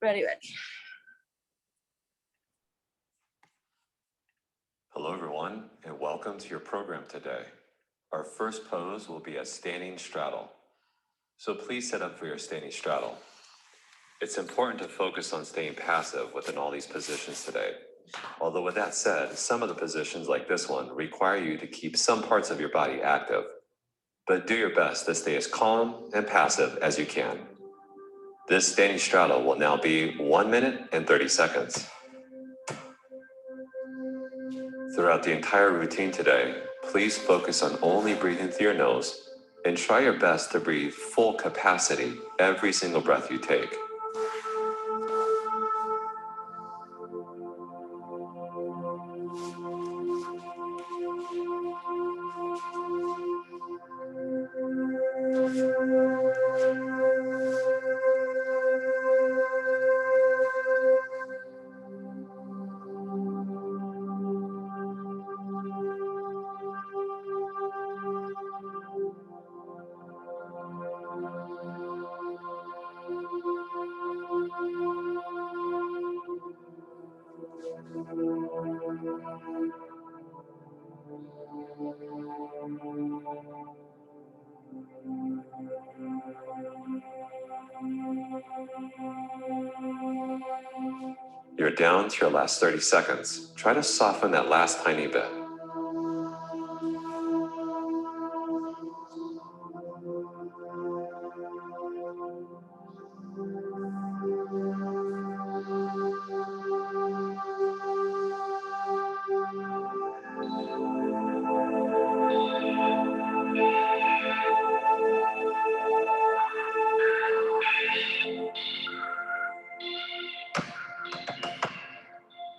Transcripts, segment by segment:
Ready. Hello everyone, and welcome to your program today. Our first pose will be a standing straddle. So please set up for your standing straddle. It's important to focus on staying passive within all these positions today. Although with that said, some of the positions like this one require you to keep some parts of your body active. But do your best to stay as calm and passive as you can. This standing straddle will now be 1 minute and 30 seconds. Throughout the entire routine today, please focus on only breathing through your nose and try your best to breathe full capacity every single breath you take. You're down to your last 30 seconds. Try to soften that last tiny bit.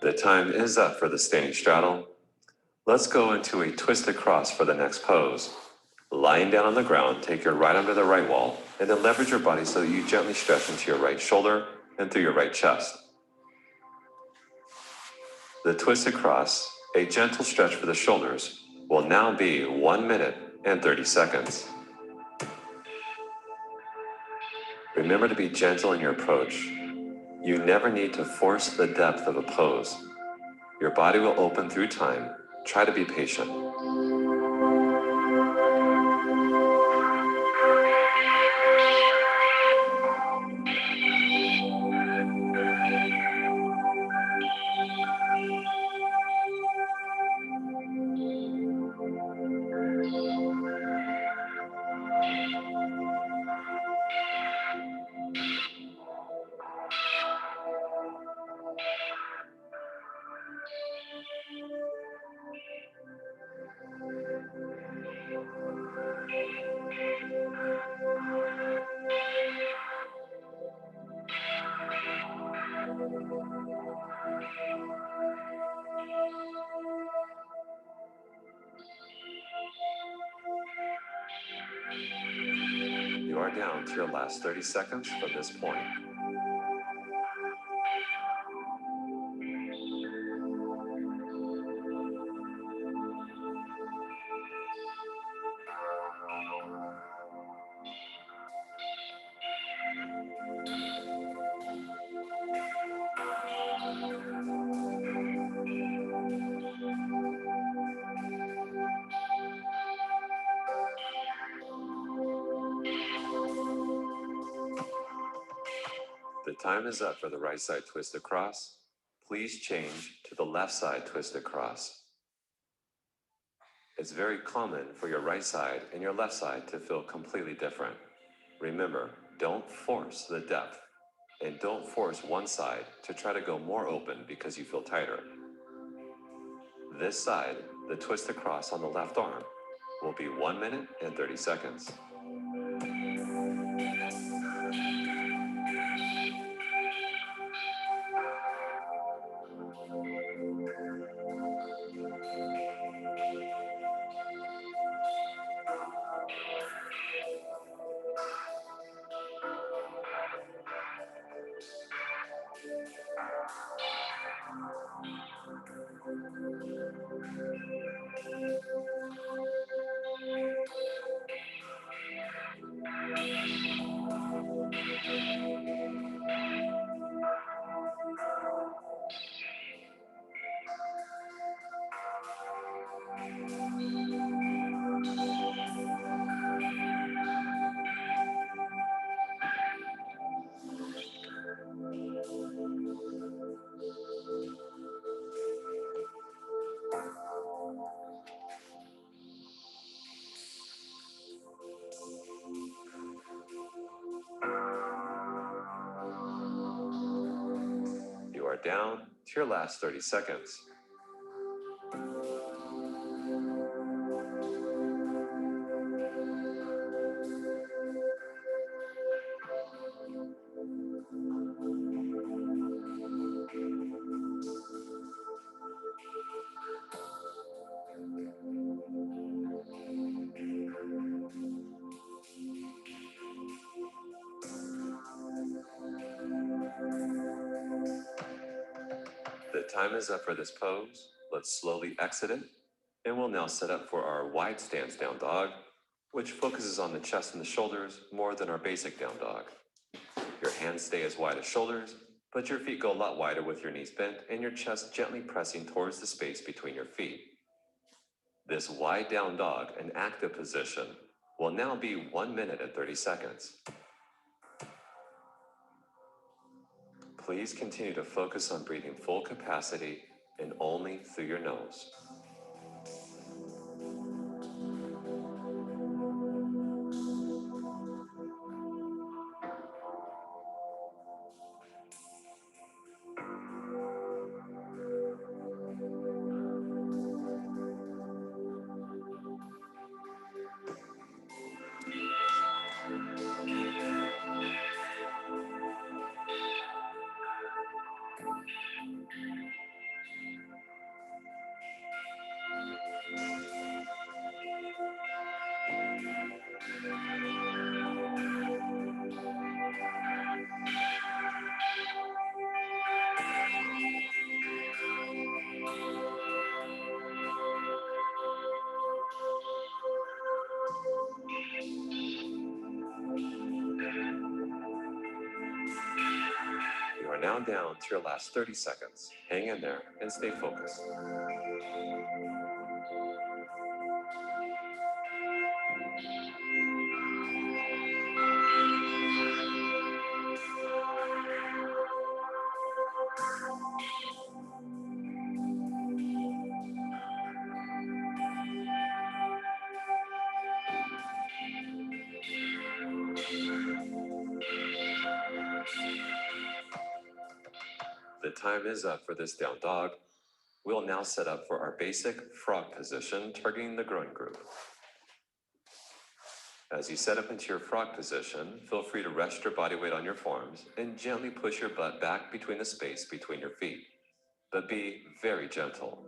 The time is up for the standing straddle. Let's go into a twisted cross for the next pose. Lying down on the ground, take your right arm to the right wall, and then leverage your body so that you gently stretch into your right shoulder and through your right chest. The twisted cross, a gentle stretch for the shoulders, will now be 1 minute and 30 seconds. Remember to be gentle in your approach. You never need to force the depth of a pose. Your body will open through time. Try to be patient. You are down to your last 30 seconds from this point. The time is up for the right side twisted cross. Please change to the left side twisted cross. It's very common for your right side and your left side to feel completely different. Remember, don't force the depth, and don't force one side to try to go more open because you feel tighter. This side, the twisted cross on the left arm, will be 1 minute and 30 seconds. are down to your last 30 seconds. The time is up for this pose. Let's slowly exit it, and we'll now set up for our wide stance down dog, which focuses on the chest and the shoulders more than our basic down dog. Your hands stay as wide as shoulders, but your feet go a lot wider with your knees bent and your chest gently pressing towards the space between your feet. This wide down dog, an active position, will now be 1 minute and 30 seconds. Please continue to focus on breathing full capacity and only through your nose. You are now down to your last 30 seconds. Hang in there and stay focused. The time is up for this down dog. We'll now set up for our basic frog position, targeting the groin group. As you set up into your frog position, feel free to rest your body weight on your forearms and gently push your butt back between the space between your feet, but be very gentle.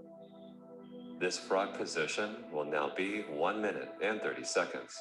This frog position will now be 1 minute and 30 seconds.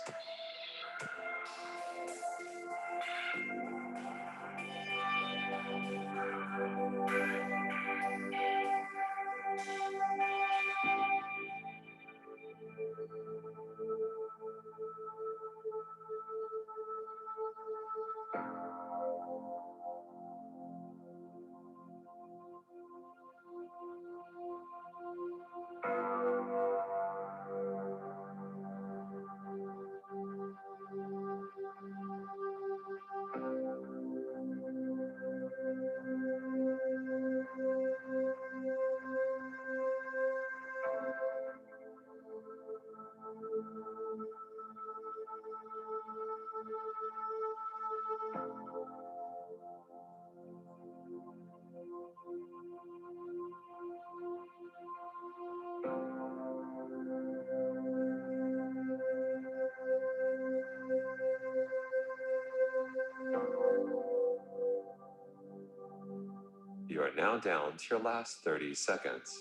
You are now down to your last 30 seconds.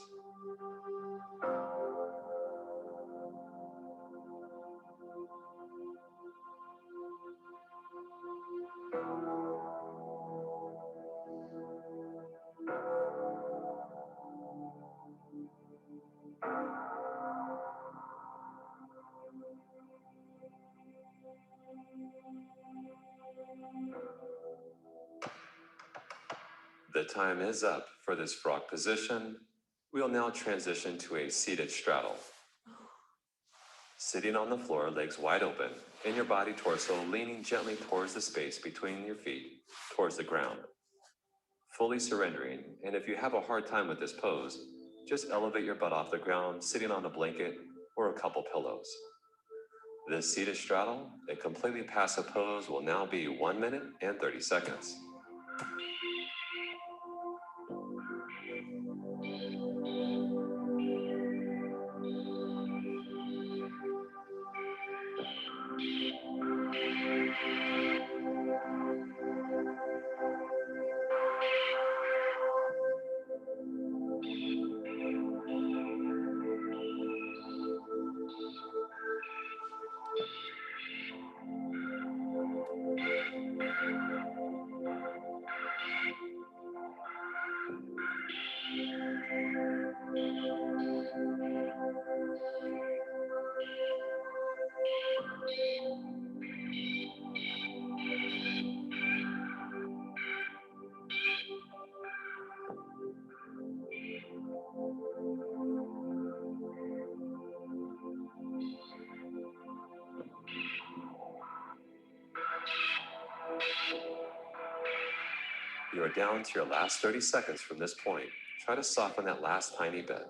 The time is up for this frog position. We'll now transition to a seated straddle. Sitting on the floor, legs wide open, and your body torso leaning gently towards the space between your feet, towards the ground. Fully surrendering, and if you have a hard time with this pose, just elevate your butt off the ground, sitting on a blanket or a couple pillows. This seated straddle, a completely passive pose, will now be 1 minute and 30 seconds. You are down to your last 30 seconds from this point. Try to soften that last tiny bit.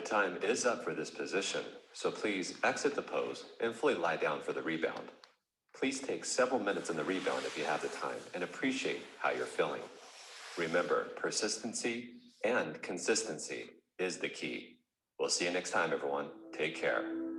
The time is up for this position, so please exit the pose and fully lie down for the rebound. Please take several minutes in the rebound if you have the time and appreciate how you're feeling. Remember, persistency and consistency is the key. We'll see you next time, everyone. Take care.